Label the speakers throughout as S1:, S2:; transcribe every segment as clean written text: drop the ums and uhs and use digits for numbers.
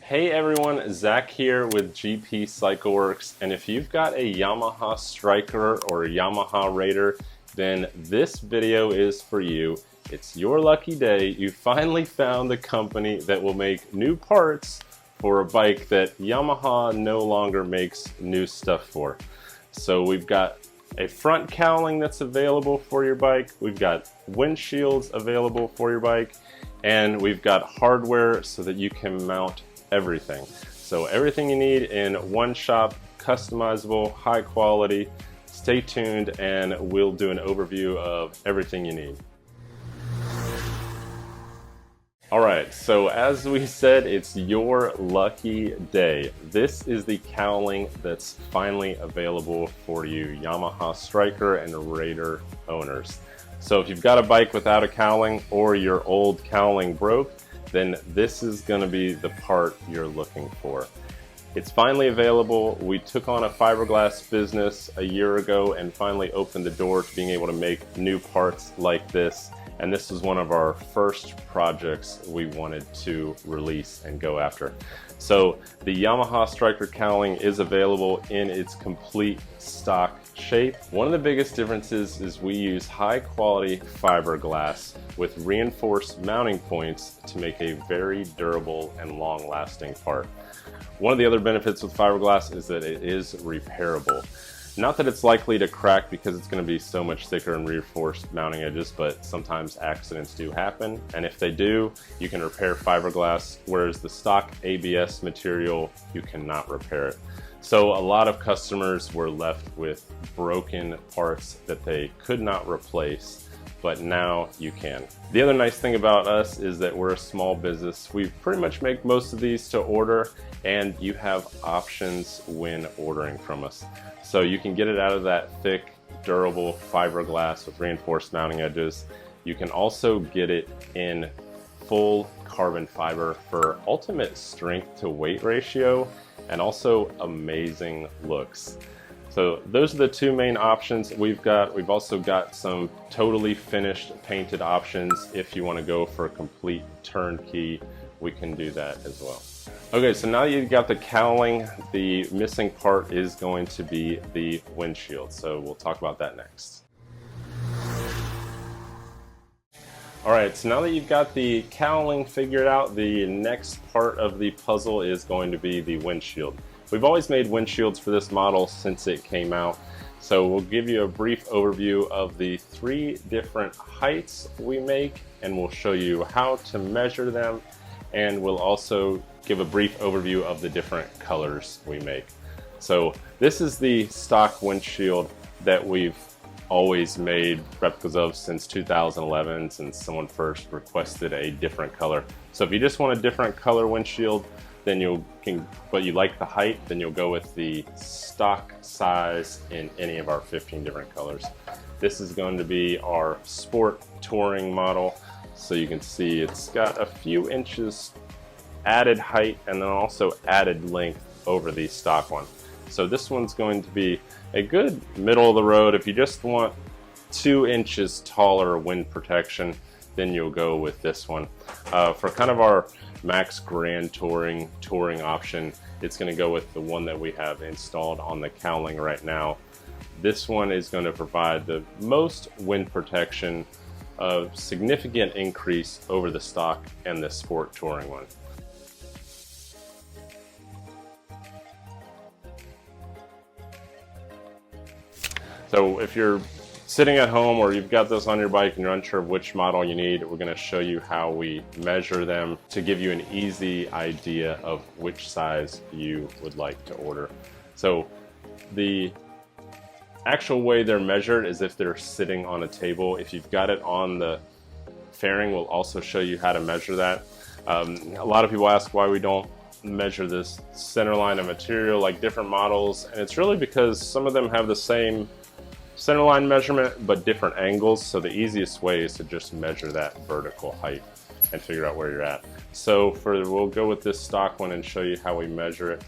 S1: Hey everyone, Zach here with GP Cycleworks, and if you've got a Yamaha Stryker or a Yamaha Raider, then this video is for you. It's your lucky day. You finally found the company that will make new parts for a bike that Yamaha no longer makes new stuff for. So we've got a front cowling that's available for your bike, we've got windshields available for your bike, and we've got hardware so that you can mount everything. So everything you need in one shop, customizable, high quality. Stay tuned and we'll do an overview of everything you need. Alright, so as we said, it's your lucky day. This is the cowling that's finally available for you Yamaha Stryker and Raider owners. So if you've got a bike without a cowling or your old cowling broke, then this is going to be the part you're looking for. It's finally available. We took on a fiberglass business a year ago and finally opened the door to being able to make new parts like this. And this is one of our first projects we wanted to release and go after. So the Yamaha Stryker cowling is available in its complete stock shape. One of the biggest differences is we use high quality fiberglass with reinforced mounting points to make a very durable and long lasting part. One of the other benefits with fiberglass is that it is repairable. Not that it's likely to crack because it's going to be so much thicker and reinforced mounting edges, but sometimes accidents do happen, and if they do, you can repair fiberglass, whereas the stock ABS material, you cannot repair it. So a lot of customers were left with broken parts that they could not replace, but now you can. The other nice thing about us is that we're a small business. We pretty much make most of these to order, and you have options when ordering from us. So you can get it out of that thick, durable fiberglass with reinforced mounting edges. You can also get it in full carbon fiber for ultimate strength to weight ratio and also amazing looks. So those are the two main options we've got. We've also got some totally finished painted options. If you want to go for a complete turnkey, we can do that as well. Okay, so now you've got the cowling, the missing part is going to be the windshield. So we'll talk about that next. Alright, so now that you've got the cowling figured out, the next part of the puzzle is going to be the windshield. We've always made windshields for this model since it came out, so we'll give you a brief overview of the 3 different heights we make, and we'll show you how to measure them, and we'll also give a brief overview of the different colors we make. So this is the stock windshield that we've always made replicas of since 2011, since someone first requested a different color. So if you just want a different color windshield, then but you like the height, then you'll go with the stock size in any of our 15 different colors. This is going to be our sport touring model. So you can see it's got a few inches added height and then also added length over the stock one. So this one's going to be a good middle of the road. If you just want 2 inches taller wind protection, then you'll go with this one. For kind of our max grand touring option, it's going to go with the one that we have installed on the cowling right now. This one is going to provide the most wind protection, a significant increase over the stock and the sport touring one. So if you're sitting at home or you've got this on your bike and you're unsure of which model you need, we're going to show you how we measure them to give you an easy idea of which size you would like to order. So the actual way they're measured is if they're sitting on a table. If you've got it on the fairing, we'll also show you how to measure that. A lot of people ask why we don't measure this center line of material like different models, and it's really because some of them have the same center line measurement but different angles. So the easiest way is to just measure that vertical height and figure out where you're at. So we'll go with this stock one and show you how we measure it,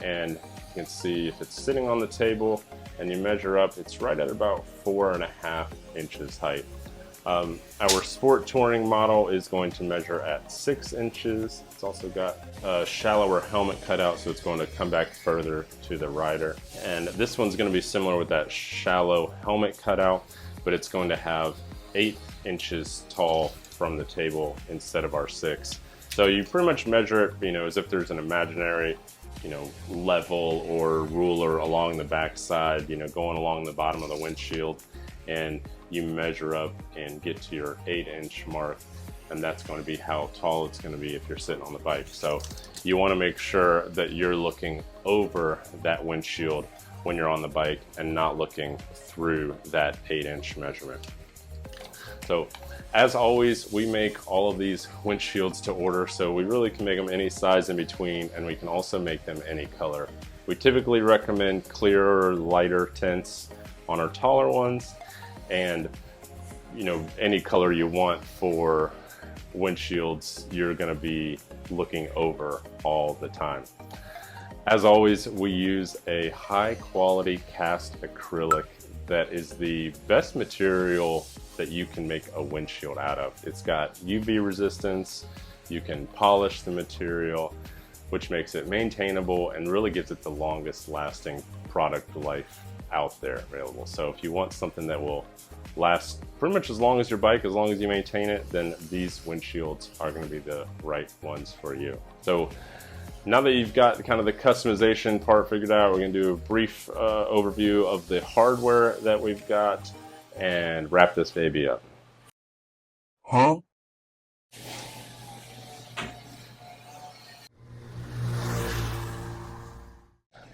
S1: and you can see if it's sitting on the table and you measure up, it's right at about 4.5 inches height. Our sport touring model is going to measure at 6 inches. It's also got a shallower helmet cutout, so it's going to come back further to the rider. And this one's going to be similar with that shallow helmet cutout, but it's going to have 8 inches tall from the table instead of our 6. So you pretty much measure it, as if there's an imaginary, level or ruler along the back side, going along the bottom of the windshield, and you measure up and get to your 8-inch mark, and that's going to be how tall it's going to be if you're sitting on the bike. So you want to make sure that you're looking over that windshield when you're on the bike and not looking through that 8-inch measurement. So as always, we make all of these windshields to order, so we really can make them any size in between, and we can also make them any color. We typically recommend clearer, lighter tints on our taller ones, and any color you want for windshields, you're going to be looking over all the time. As always, we use a high quality cast acrylic that is the best material that you can make a windshield out of. It's got UV resistance, you can polish the material, which makes it maintainable and really gives it the longest lasting product life out there available. So if you want something that will last pretty much as long as your bike, as long as you maintain it, then these windshields are going to be the right ones for you. So now that you've got kind of the customization part figured out, we're going to do a brief overview of the hardware that we've got and wrap this baby up.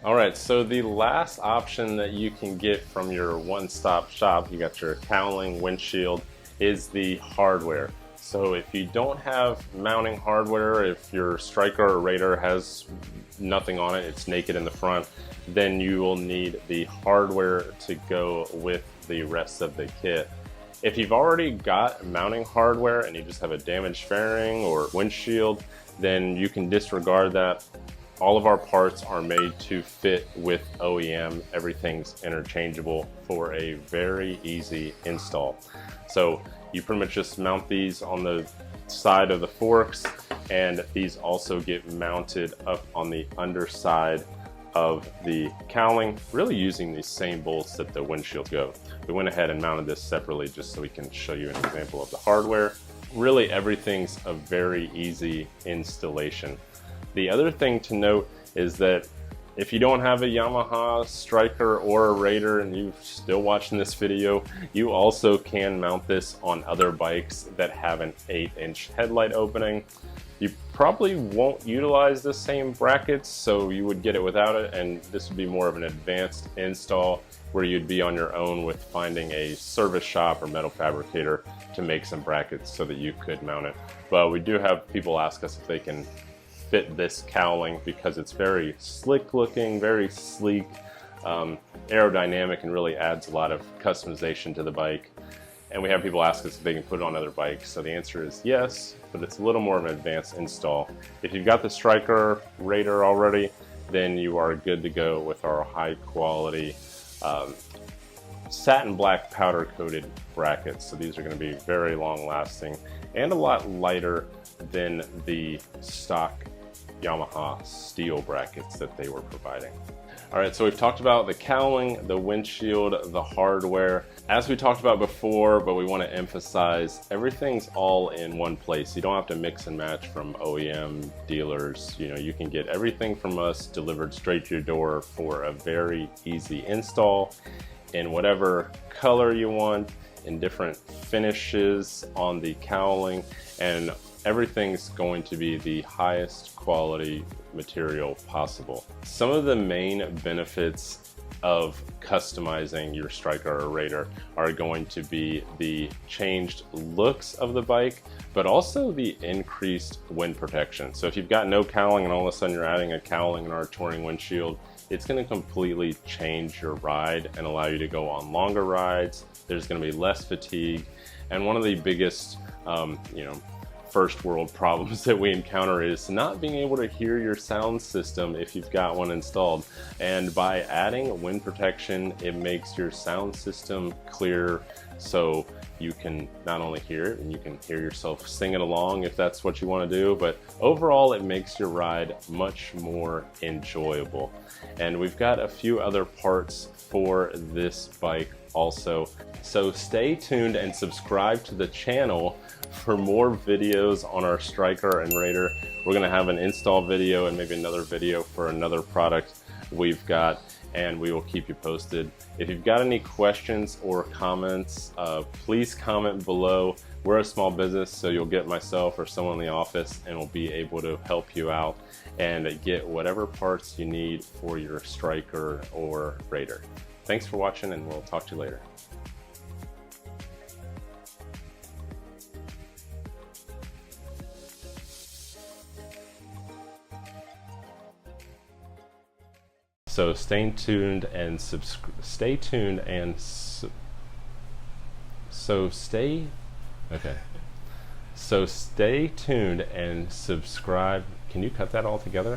S1: Alright, so the last option that you can get from your one-stop shop, you got your Cowling windshield, is the hardware. So if you don't have mounting hardware, if your Stryker or Raider has nothing on it, it's naked in the front, then you will need the hardware to go with the rest of the kit. If you've already got mounting hardware and you just have a damaged fairing or windshield, then you can disregard that. All of our parts are made to fit with OEM. Everything's interchangeable for a very easy install. So you pretty much just mount these on the side of the forks, and these also get mounted up on the underside of the cowling, really using the same bolts that the windshield go. We went ahead and mounted this separately just so we can show you an example of the hardware. Really, everything's a very easy installation. The other thing to note is that if you don't have a Yamaha Stryker or a Raider and you're still watching this video, you also can mount this on other bikes that have an 8-inch headlight opening. You probably won't utilize the same brackets, so you would get it without it, and this would be more of an advanced install where you'd be on your own with finding a service shop or metal fabricator to make some brackets so that you could mount it. But we do have people ask us if they can fit this cowling because it's very slick looking, very sleek, aerodynamic, and really adds a lot of customization to the bike. And we have people ask us if they can put it on other bikes. So the answer is yes, but it's a little more of an advanced install. If you've got the Stryker Raider already, then you are good to go with our high quality satin black powder coated brackets. So these are going to be very long lasting and a lot lighter than the stock Yamaha steel brackets that they were providing. Alright, so we've talked about the cowling, the windshield, the hardware. As we talked about before, but we want to emphasize, everything's all in one place. You don't have to mix and match from OEM dealers. You can get everything from us delivered straight to your door for a very easy install in whatever color you want, in different finishes on the cowling, and everything's going to be the highest quality material possible. Some of the main benefits of customizing your Stryker or Raider are going to be the changed looks of the bike, but also the increased wind protection. So if you've got no cowling and all of a sudden you're adding a cowling in our touring windshield, it's going to completely change your ride and allow you to go on longer rides. There's going to be less fatigue, and one of the biggest first world problems that we encounter is not being able to hear your sound system if you've got one installed. And by adding wind protection, it makes your sound system clearer, so you can not only hear it, and you can hear yourself singing along if that's what you want to do, but overall it makes your ride much more enjoyable. And we've got a few other parts for this bike also, so stay tuned and subscribe to the channel for more videos on our Stryker and Raider. We're going to have an install video and maybe another video for another product we've got, and we will keep you posted. If you've got any questions or comments, please comment below. We're a small business, so you'll get myself or someone in the office and we'll be able to help you out and get whatever parts you need for your Stryker or Raider. Thanks for watching, and we'll talk to you later. So stay tuned and stay tuned and stay tuned and subscribe. Can you cut that all together?